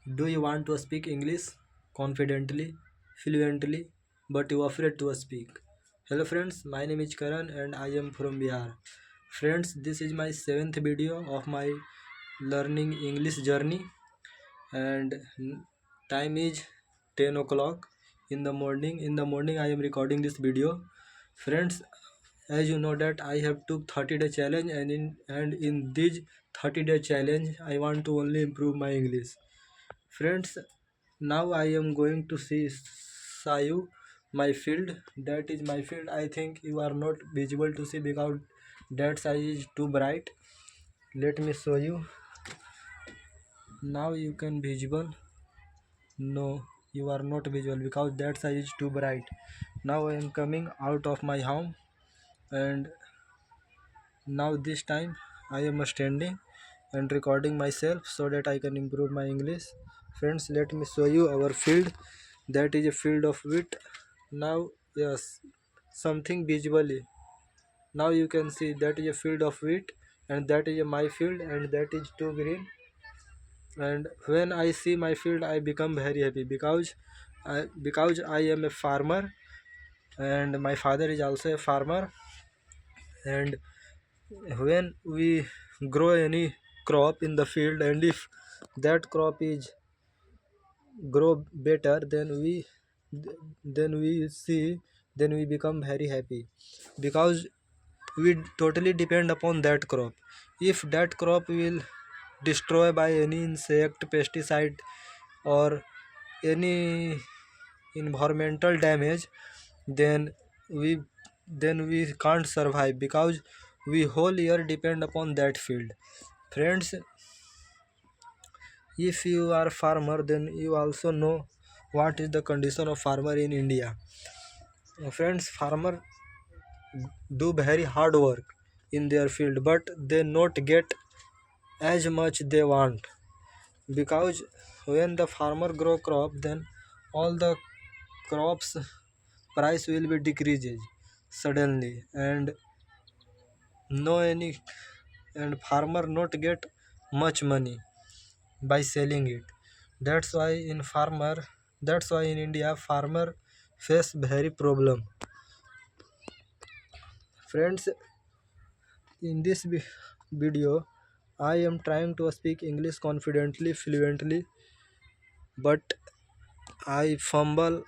Do you want to speak English confidently, fluently, but you are afraid to speak? Hello friends, my name is Karan and I am from Bihar. Friends, this is my seventh video of my learning English journey and time is 10 o'clock in the morning. In the morning I am recording this video. Friends, as you know that I have took 30-day challenge and in this 30-day challenge I want to only improve my English. Friends, now I am going to show you my field. That is my field. I think you are not visible to see because that size is too bright. Let me show you. Now you can visible. No, you are not visual because that size is too bright. Now I am coming out of my home and now this time I am standing and recording myself so that I can improve my English. Friends, let me show you our field. That is a field of wheat. Now, yes, something visually. Now you can see that is a field of wheat and that is my field and that is too green. And when I see my field, I become very happy because I am a farmer and my father is also a farmer. And when we grow any crop in the field and if that crop is grow better, then we become very happy because we totally depend upon that crop. If that crop will destroy by any insect, pesticide, or any environmental damage, then we we can't survive because we whole year depend upon that field. Friends, if you are farmer, then you also know what is the condition of farmer in India. Friends, farmer do very hard work in their field, but they not get as much they want because when the farmer grow crop, then all the crops price will be decreases suddenly and no any and farmer not get much money by selling it. That's why in farmer, that's why in India farmer face very problem. Friends, in this video I am trying to speak English confidently, fluently, but I fumble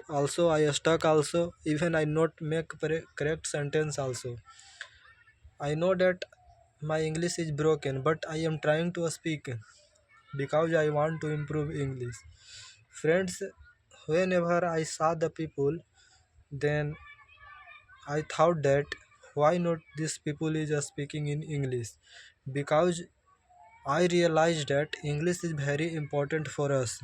also, I stuck also, even I not make correct sentence also. I know that my English is broken, but I am trying to speak because I want to improve English. Friends, whenever I saw the people, then I thought that why not these people is speaking in English, because I realized that English is very important for us.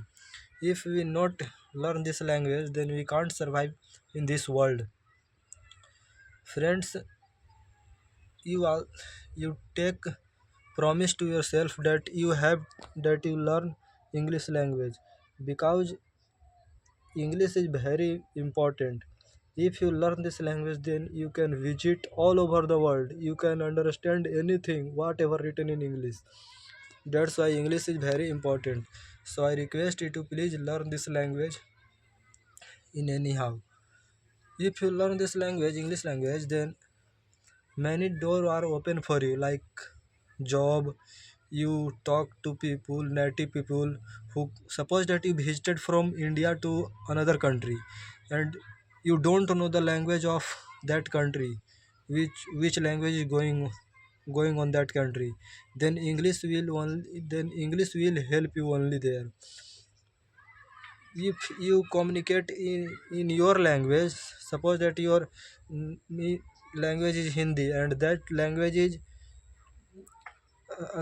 If we not learn this language, then we can't survive in this world. Friends, you all you take promise to yourself that you learn English language because English is very important. If you learn this language, then you can visit all over the world. You can understand anything, whatever written in English. That's why English is very important. So I request you to please learn this language in anyhow. If you learn this language, English language, then many doors are open for you, like job. You talk to people, native people, who suppose that you visited from India to another country and you don't know the language of that country, which language is going on that country, then English will help you only there. If you communicate in your language, suppose that your language is Hindi and that language is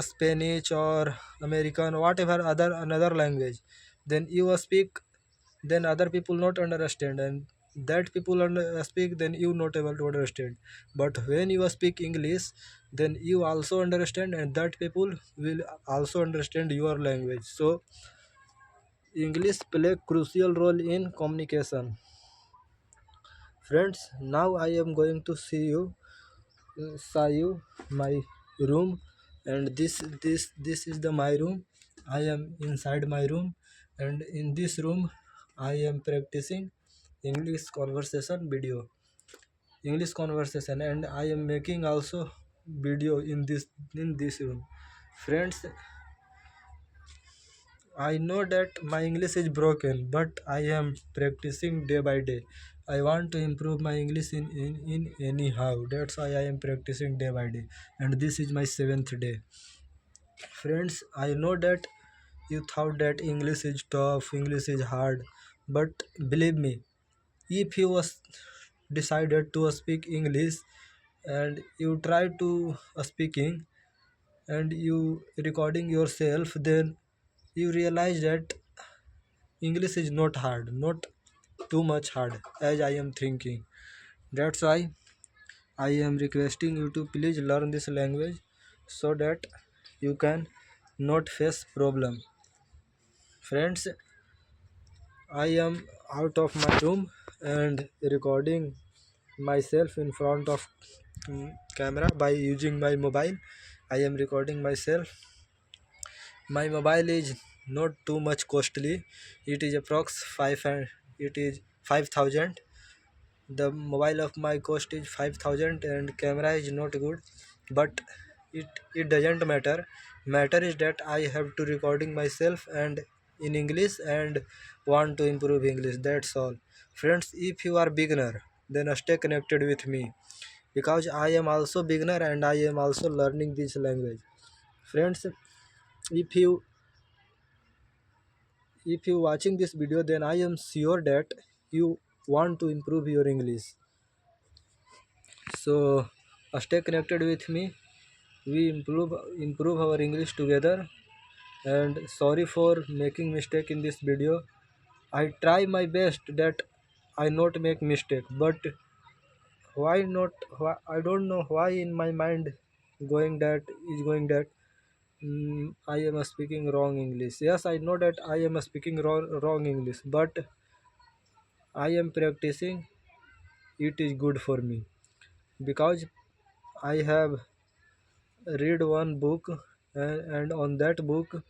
Spanish or American, whatever other another language, then you speak, then other people not understand, and that people speak, then you not able to understand. But when you speak English, then you also understand, and that people will also understand your language. So English play crucial role in communication. Friends, now I am going to show you my room, and this is the my room. I am inside my room, and in this room I am practicing english conversation video english conversation, and I am making also video in this room. Friends, I know that my English is broken, but I am practicing day by day. I want to improve my English in anyhow. That's why I am practicing day by day. And this is my seventh day. Friends, I know that you thought that English is tough, English is hard, but believe me, if you was decided to speak English and you try to speaking and you recording yourself, then you realize that English is not hard, not too much hard as I am thinking. That's why I am requesting you to please learn this language so that you can not face problem. Friends, I am out of my room and recording myself in front of camera by using my mobile. I am recording myself. My mobile is not too much costly. It is approx 5 and it is 5000. The mobile of my cost is 5000 and camera is not good, but it doesn't matter is that I have to recording myself and in english and want to improve english. That's all. Friends, if you are beginner, then stay connected with me because I am also beginner and I am also learning this language. Friends, if you watching this video, then I am sure that you want to improve your english. So stay connected with me. We improve our English together. And sorry for making mistake in this video. I try my best that I not make mistake, but why not? I don't know why in my mind going that I am speaking wrong English. Yes, I know that I am speaking wrong English, but I am practicing. It is good for me because I have read one book, and on that book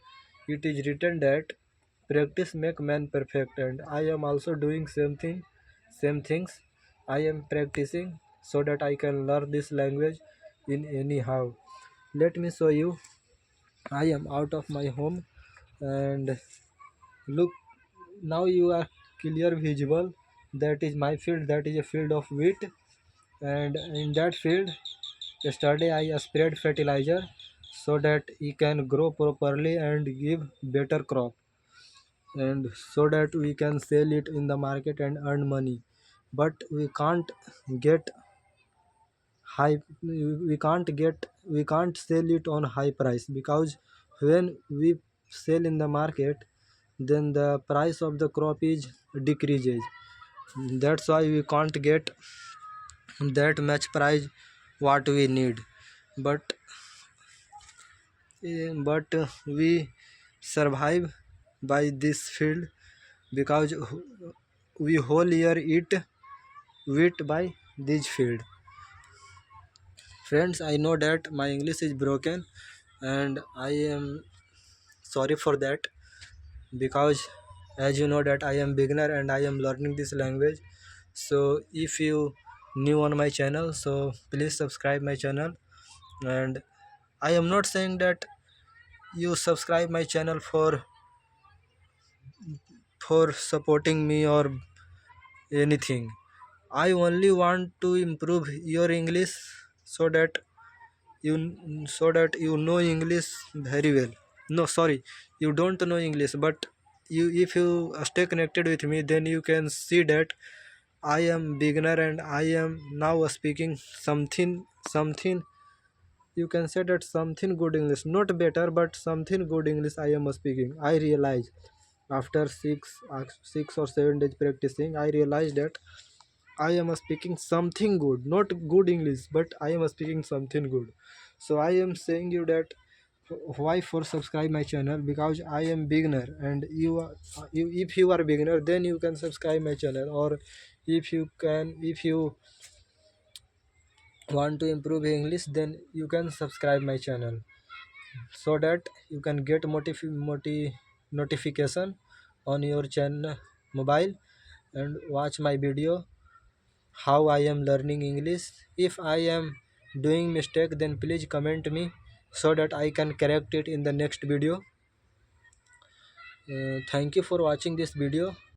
it is written that practice make man perfect, and I am also doing same things. I am practicing so that I can learn this language in anyhow. Let me show you. I am out of my home, and look, now you are clear visible. That is my field. That is a field of wheat, and in that field yesterday I sprayed fertilizer so that it can grow properly and give better crop, and so that we can sell it in the market and earn money. But get high we can't sell it on high price because when we sell in the market, then the price of the crop is decreases. That's why we can't get that much price what we need. But we survive by this field because we whole year eat wheat by this field. Friends, I know that my English is broken and I am sorry for that because as you know that I am beginner and I am learning this language. So if you new on my channel, so please subscribe my channel. And I am not saying that you subscribe my channel for supporting me or anything. I only want to improve your English so that you you know English very well. No, sorry, you don't know English, but you if you stay connected with me, then you can see that I am beginner and I am now speaking something. You can say that something good English, not better, but something good English I am speaking. I realize after 6 or 7 days practicing, I realized that I am speaking something good, not good English, but I am speaking something good. So I am saying you that why for subscribe my channel because I am beginner and you if you are beginner, then you can subscribe my channel. Or if you want to improve English, then you can subscribe my channel. so that you can get notification on your channel mobile and watch my video how I am learning English. If I am doing mistake, then please comment me so that I can correct it in the next video. Thank you for watching this video.